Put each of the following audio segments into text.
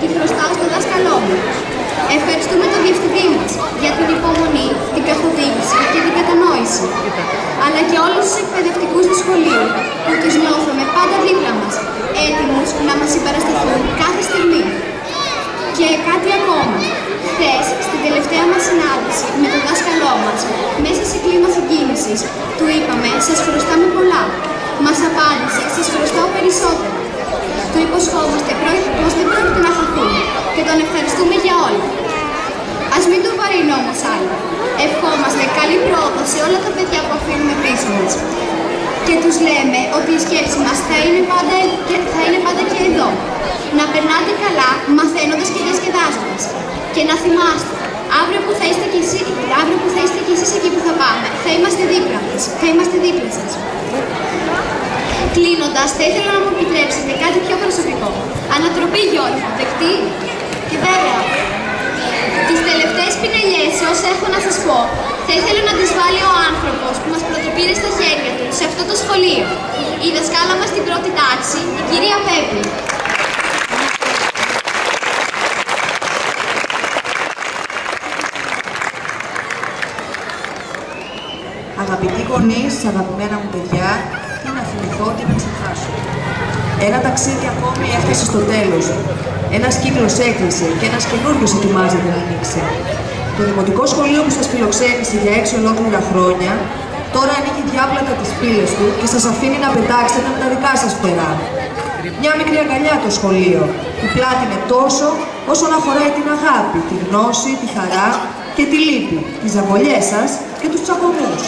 τη χρωστάω στο δάσκαλό μου. Ευχαριστούμε τον διευθυντή μας για την υπομονή, την καθοδήγηση και την κατανόηση, αλλά και όλους τους εκπαιδευτικούς του σχολείου που τους νιώθουμε πάντα δίπλα μας, έτοιμους να μας συμπαρασταθούν κάθε στιγμή. Και κάτι ακόμα. Χθες, στην τελευταία μας συνάντηση με τον δάσκαλό μας, μέσα σε κλίμα συγκίνησης, του είπαμε «Σας χρωστάμε πολλά». Μας απάντησε «Σας χρωστάω περισσότερα». Του υποσχόμαστε πως δεν πρόκειται να χαθούν και τον ευχαριστούμε για όλα. Ας μην το βαρύνω όμως άλλο. Ευχόμαστε καλή πρόοδο σε όλα τα παιδιά που αφήνουμε πίσω μας. Και τους λέμε ότι η σκέψη μας θα είναι πάντα και εδώ. Να περνάτε καλά μαθαίνοντας και διασκεδάζοντας. Και να θυμάστε, αύριο που θα είστε κι εσείς εκεί που θα πάμε, θα είμαστε δίπλα σας. Κλείνοντας, θα ήθελα να μου επιτρέψετε κάτι πιο προσωπικό. Ανατροπή, Γιώργο, δεκτή? Και βέβαια, τις τελευταίες πινελιές, όσα έχω να σας πω, θα ήθελα να τις βάλει ο άνθρωπος που μας πρωτοπήρε στα χέρια του σε αυτό το σχολείο. Η δασκάλα μας στην πρώτη τάξη, η κυρία Πέπη. Αγαπητοί γονείς, αγαπημένα μου παιδιά, τι να θυμηθώ, τι να ξεχάσω. Ένα ταξίδι ακόμη έφτασε στο τέλος. Ένας κύκλος έκλεισε και ένας καινούριος ετοιμάζεται να ανοίξει. Το δημοτικό σχολείο που σας φιλοξένησε για 6 ολόκληρα χρόνια, τώρα ανοίγει διάπλατα τις πύλες του και σας αφήνει να πετάξετε με τα δικά σας φτερά. Μια μικρή αγκαλιά το σχολείο, που πλάτινε τόσο όσο να χωράει την αγάπη, τη γνώση, τη χαρά και τη λύπη, τις ζαβολιές σας και τους τσακωμούς.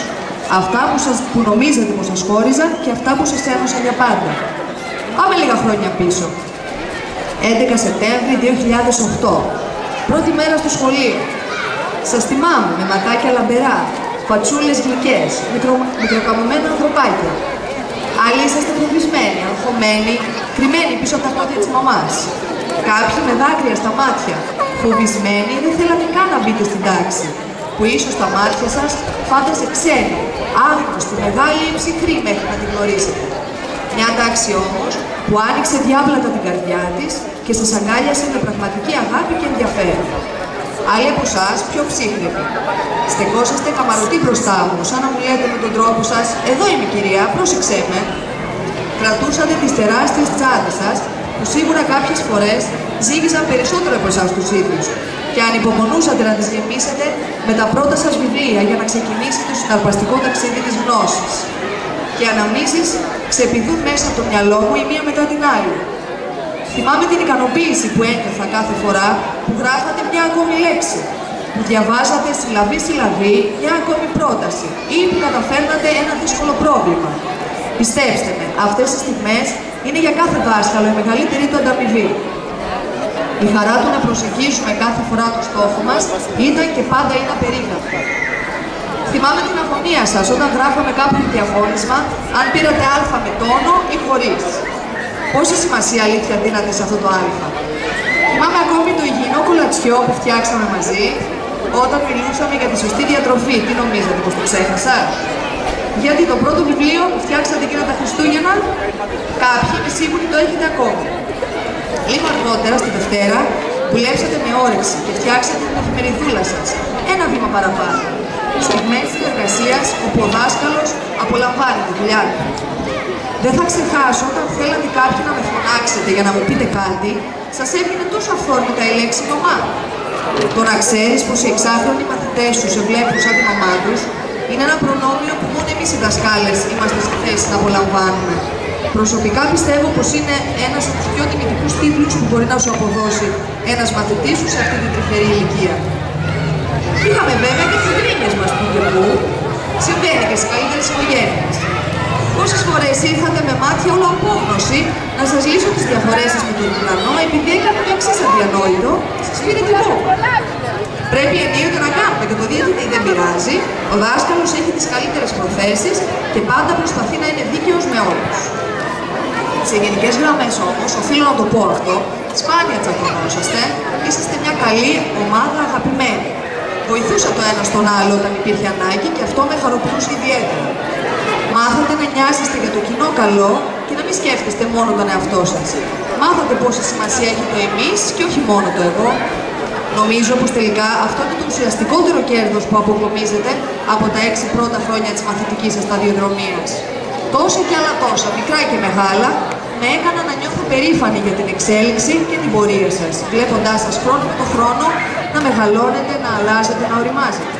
Αυτά που νομίζατε πως σας χώριζαν και αυτά που σας ένωσαν για πάντα. Πάμε λίγα χρόνια πίσω. 11 Σεπτέμβρη 2008. Πρώτη μέρα στο σχολείο. Σας θυμάμαι με ματάκια λαμπερά, φατσούλες γλυκές, μικροκαμωμένα ανθρωπάκια. Άλλοι είσαστε φοβισμένοι, αγχωμένοι, κρυμμένοι πίσω από τα πόδια της μαμάς. Κάποιοι με δάκρυα στα μάτια, φοβισμένοι, δεν θέλατε καν να μπείτε στην τάξη, που ίσως τα μάτια σας φάντασε ξένοι, άγνωστοι, μεγάλη ή ψυχρή μέχρι να την γνωρίσετε. Μια τάξη όμως που άνοιξε διάπλατα την καρδιά της και σας αγκάλιασε με πραγματική αγάπη και ενδιαφέρον. Άλλοι από εσάς πιο ψύχρεμοι. Στεκόσαστε καμαρωτοί μπροστά μου, σαν να μου λέτε με τον τρόπο σας «Εδώ είμαι κυρία, πρόσεξέ με». Κρατούσατε τις τεράστιες τσάντες σας, που σίγουρα κάποιες φορές ζύγιζαν περισσότερο από εσάς τους ίδιους, και ανυπομονούσατε να τις γεμίσετε με τα πρώτα σας βιβλία για να ξεκινήσει το συναρπαστικό ταξίδι της γνώσης. Και οι αναμνήσεις ξεπηδούν μέσα από το μυαλό μου η μία μετά την άλλη. Θυμάμαι την ικανοποίηση που ένιωθα κάθε φορά που γράφατε μια ακόμη λέξη, που διαβάζατε συλλαβή μια ακόμη πρόταση ή που καταφέρνατε ένα δύσκολο πρόβλημα. Πιστέψτε με, αυτές τις στιγμές είναι για κάθε δάσκαλο η μεγαλύτερη του ανταμοιβή. Η χαρά του να προσεγγίσουμε κάθε φορά το στόχο μας ήταν και πάντα είναι απερίγραπτη. Θυμάμαι την αγωνία σας όταν γράφαμε κάποιο διαγώνισμα, αν πήρατε α με τόνο ή χωρίς. Πόση σημασία αλήθεια δίνατε σε αυτό το α. Θυμάμαι ακόμη το υγιεινό κολατσιό που φτιάξαμε μαζί, όταν μιλούσαμε για τη σωστή διατροφή. Τι νομίζετε, πως το ξέχασα? Γιατί το πρώτο βιβλίο που φτιάξατε εκείνα τα Χριστούγεννα, κάποιοι είμαι σίγουροι το έχετε ακόμη. Λίγο αργότερα, στη Δευτέρα, δουλέψατε με όρεξη και φτιάξατε την εφημεριδούλα σας. Ένα βήμα παραπάνω. Στιγμές συνεργασίας όπου ο δάσκαλος απολαμβάνει τη δουλειά του. Δεν θα ξεχάσω όταν θέλατε κάποιοι να με φωνάξετε για να μου πείτε κάτι, σας έβγαινε τόσο αυθόρμητα η λέξη μαμά. Το να ξέρεις πως οι εξάχρονοι μαθητές σου σε βλέπουν σαν τη μαμά τους είναι ένα προνόμιο που μόνο εμείς οι δασκάλες είμαστε στη θέση να απολαμβάνουμε. Προσωπικά πιστεύω πως είναι ένας από τους πιο τιμητικούς τίτλους που μπορεί να σου αποδώσει ένας μαθητής σου σε αυτή την τρυφερή ηλικία. Είχαμε βέβαια και τις γκρίνιες μας που και που, συμβαίνει και στις καλύτερες οικογένειες. Πόσες φορές ήρθατε με μάτια όλο απόγνωση να σας λύσω τις διαφορές σας με τον διπλανό, επειδή έκανε το εξής αδιανόητο και σας πήρε την πόβα. Πρέπει ενίοτε να κάνετε και το διαιτητή δεν πειράζει, ο δάσκαλος έχει τις καλύτερες προθέσεις και πάντα προσπαθεί να είναι δίκαιος με όλους. Σε γενικές γραμμές όμως, οφείλω να το πω αυτό, σπάνια τσακωνόσαστε, είσαστε μια καλή ομάδα αγαπημένη. Βοηθούσα το ένα στον άλλο όταν υπήρχε ανάγκη και αυτό με χαροποιούσε ιδιαίτερα. Μάθατε να νοιάζεστε για το κοινό καλό και να μην σκέφτεστε μόνο τον εαυτό σας. Μάθατε πόση σημασία έχει το εμείς και όχι μόνο το εγώ. Νομίζω πως τελικά αυτό είναι το ουσιαστικότερο κέρδος που αποκομίζετε από τα 6 πρώτα χρόνια της μαθητικής σας σταδιοδρομίας. Τόσα και άλλα τόσα, μικρά και μεγάλα, με έκανα να νιώθω περήφανη για την εξέλιξη και την πορεία σας, βλέποντάς σας χρόνο με το χρόνο να μεγαλώνετε, να αλλάζετε, να οριμάζετε.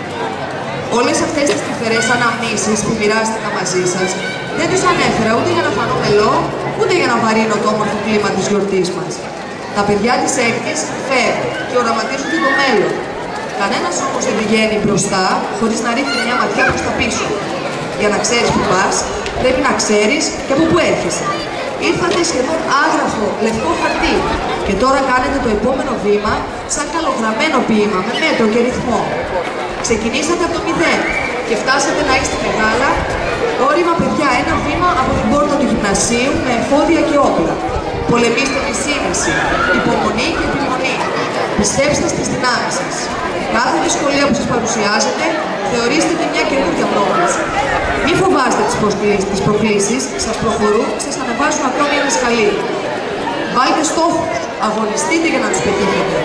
Όλες αυτές τις τρυφερές αναμνήσεις που μοιράστηκα μαζί σας, δεν τις ανέφερα ούτε για να φανώ μελό, ούτε για να βαρύνω το όμορφο κλίμα της γιορτής μας. Τα παιδιά της έκθεσης φέρουν και οραματίζονται το μέλλον. Κανένας όμως δεν πηγαίνει μπροστά χωρίς να ρίχνει μια ματιά προς τα πίσω. Για να ξέρεις που πας, πρέπει να ξέρεις και από πού έρχεσαι. Ήρθατε σχεδόν άγραφο, λευκό χαρτί και τώρα κάνετε το επόμενο βήμα σαν καλογραμμένο ποίημα με μέτρο και ρυθμό. Ξεκινήσατε από το 0 και φτάσατε να είστε μεγάλα, όρημα παιδιά, ένα βήμα από την πόρτα του γυμνασίου με εφόδια και όπλα. Πολεμήστε με σύνεση, υπομονή και επιμονή. Πιστέψτε στις δυνάμεις σας. Κάθε δυσκολία που σας παρουσιάζεται, θεωρήστε τη μια καινούργια πρόκληση. Μη φοβάστε τις προκλήσεις, σας προχωρούν, σας ανεβάζουν ακόμη ένα σκαλί. Βάλτε στόχους, αγωνιστείτε για να τους πετύχετε.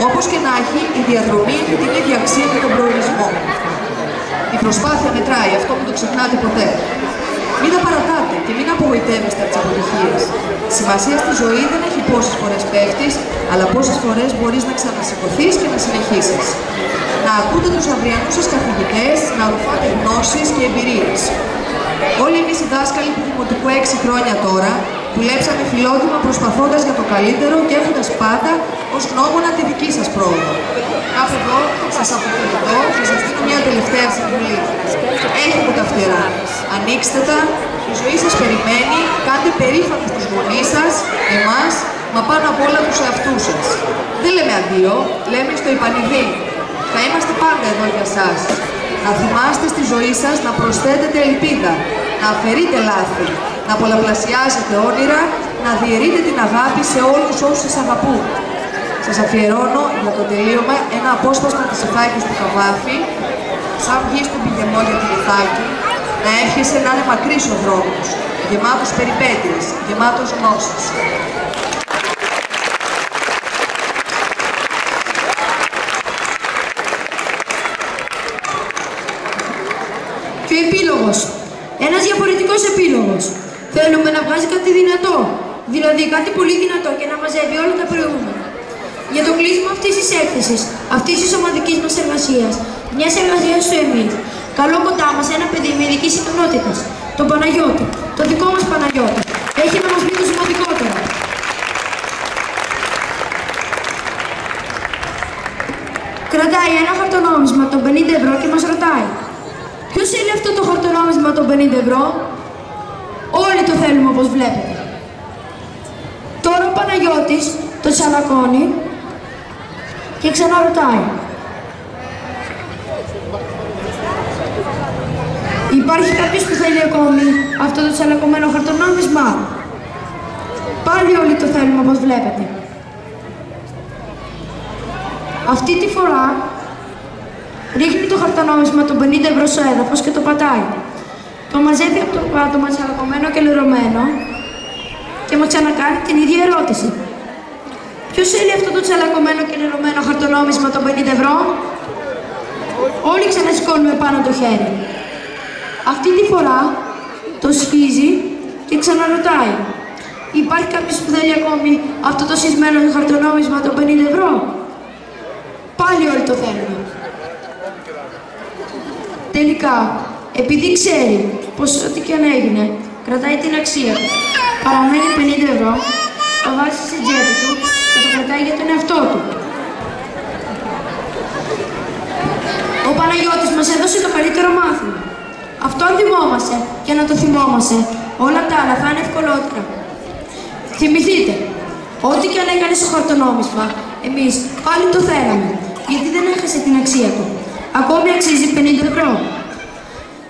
Όπως και να έχει, η διαδρομή έχει την ίδια αξία με τον προορισμό. Η προσπάθεια μετράει, αυτό μην το ξεχνάτε ποτέ. Μην τα παρατάτε και μην απογοητεύεστε από τις αποτυχίες. Σημασία στη ζωή δεν έχει πόσες φορές πέφτεις, αλλά πόσες φορές μπορείς να ξανασηκωθείς και να συνεχίσεις. Να ακούτε τους αυριανούς σας καθηγητές, να ρουφάτε γνώσεις και εμπειρίες. Όλοι εμείς οι δάσκαλοι του Δημοτικού 6 χρόνια τώρα, δουλέψαμε φιλότιμα προσπαθώντας για το καλύτερο και έχοντας πάντα ως γνώμονα τη δική σας πρόοδο. Κάπου εδώ σας αποχαιρετώ και σας δίνω μια τελευταία συμβουλή. Έχετε τα φτερά, ανοίξτε τα, η ζωή σας περιμένει, κάντε περήφανους τους γονείς σας, εμάς, μα πάνω απ' όλα τους εαυτούς σας. Δεν λέμε αντίο, λέμε στο υπανηδί. Θα είμαστε πάντα εδώ για σας. Να θυμάστε στη ζωή σας να προσθέτετε ελπίδα, να αφαιρείτε λάθη, να πολλαπλασιάζετε όνειρα, να διαιρείτε την αγάπη σε όλους όσους σας αγαπούν. Σας αφιερώνω για το τελείωμα ένα απόσπασμα της Ιθάκης του Καβάφη, σαν βγει στον πηγεμό για την Ιθάκη, να εύχεσαι να είναι μακρύς ο δρόμος, γεμάτος περιπέτειες, γεμάτος γνώσεις. Και ο επίλογος. Ένας διαφορετικός επίλογος. Θέλουμε να βγάζει κάτι δυνατό, δηλαδή κάτι πολύ δυνατό και να μαζεύει όλα τα προηγούμενα. Για το κλείσιμο αυτής της έκθεσης, αυτής της ομαδικής μας εργασίας, μιας εργασίας του εμείς, καλώ κοντά μας ένα παιδί με ειδικής ικανότητας, τον Παναγιώτη, τον δικό μας Παναγιώτη. Έχει να μας πει το σημαντικότερο. Κρατάει ένα χαρτονόμισμα των 50 ευρώ και μας ρωτάει: ποιος είναι αυτό το χαρτονόμισμα των 50 ευρώ? Όλοι το θέλουμε όπως βλέπετε. Τώρα ο Παναγιώτης το τσαλακώνει και ξαναρωτάει: υπάρχει κάποιος που θέλει ακόμη αυτό το τσαλακωμένο χαρτονόμισμα? Πάλι όλοι το θέλουμε όπως βλέπετε. Αυτή τη φορά ρίχνει το χαρτονόμισμα των 50 ευρώ στο έδαφος και το πατάει. Το μαζεύει από το πάτωμα τσαλακωμένο και λερωμένο και μου ξανακάνει την ίδια ερώτηση. Ποιος θέλει αυτό το τσαλακωμένο και λερωμένο χαρτονόμισμα των 50 ευρώ? Όλοι ξανασηκώνουμε πάνω το χέρι. Αυτή τη φορά το σχίζει και ξαναρωτάει: υπάρχει κάποιος που θέλει ακόμη αυτό το σχισμένο χαρτονόμισμα των 50 ευρώ? Πάλι όλοι το θέλουμε. Τελικά, επειδή ξέρει πως ό,τι και αν έγινε κρατάει την αξία του, παραμένει 50 ευρώ, το βάζει στην τσέπη του και το κρατάει για τον εαυτό του. Ο Παναγιώτης μας έδωσε το καλύτερο μάθημα. Αυτό αν θυμόμαστε και να το θυμόμαστε, όλα τα άλλα θα είναι ευκολότερα. Θυμηθείτε, ό,τι και αν έκανε στο χαρτονόμισμα, εμείς πάλι το θέλαμε, γιατί δεν έχασε την αξία του. Ακόμη αξίζει 50 ευρώ.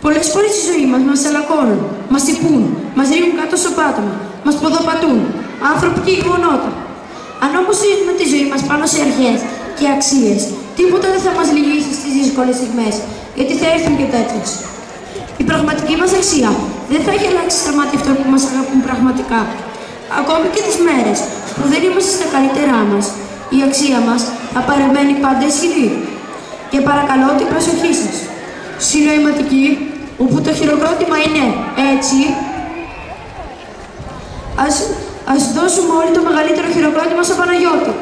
Πολλές φορές στη ζωή μας τσαλακώνουν, μας τυπούν, μας ρίχνουν κάτω στο πάτωμα, μας ποδοπατούν, άνθρωποι και γεγονότα. Αν όμως ζήσουμε τη ζωή μας πάνω σε αρχές και αξίες, τίποτα δεν θα μας λυγίσει στις δύσκολες στιγμές, γιατί θα έρθουν και τέτοιες. Η πραγματική μας αξία δεν θα έχει αλλάξει στα μάτια αυτών που μας αγαπούν πραγματικά. Ακόμη και τις μέρες που δεν είμαστε στα καλύτερά μας, η αξία μας θα παραμένει πάντα ισχυρή. Και παρακαλώ την προσοχή σας. Συνοηματική, όπου το χειροκρότημα είναι έτσι, ας δώσουμε όλοι το μεγαλύτερο χειροκρότημα στον Παναγιώτη.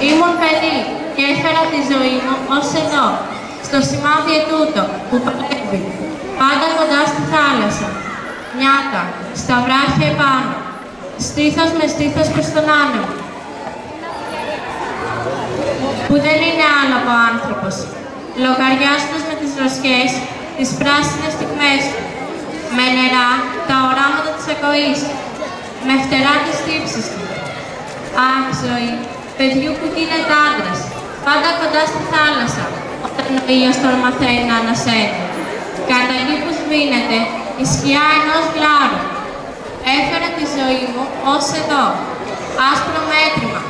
Ήμουν παιδί και έφερα τη ζωή μου ως εδώ, στο σημάδι ετούτο που παλεύει, πάντα κοντά στη θάλασσα. Νιάτα, στα βράχια επάνω, στήθος με στήθος προς τον άνεμο, που δεν είναι άλλο από άνθρωπος, λογαριάζοντας με τις δροσιές τις πράσινες στιγμές του, με νερά τα οράματα της ακοής, με φτερά τις τύψεις του. Αχ, ζωή, παιδιού που γίνεται άντρας, πάντα κοντά στη θάλασσα, όταν ο ήλιος τον μαθαίνει να ανασένει. Κατά γη που σβήνεται η σκιά ενός γλάρου. Έφερα τη ζωή μου ως εδώ, άσπρο μέτρημα,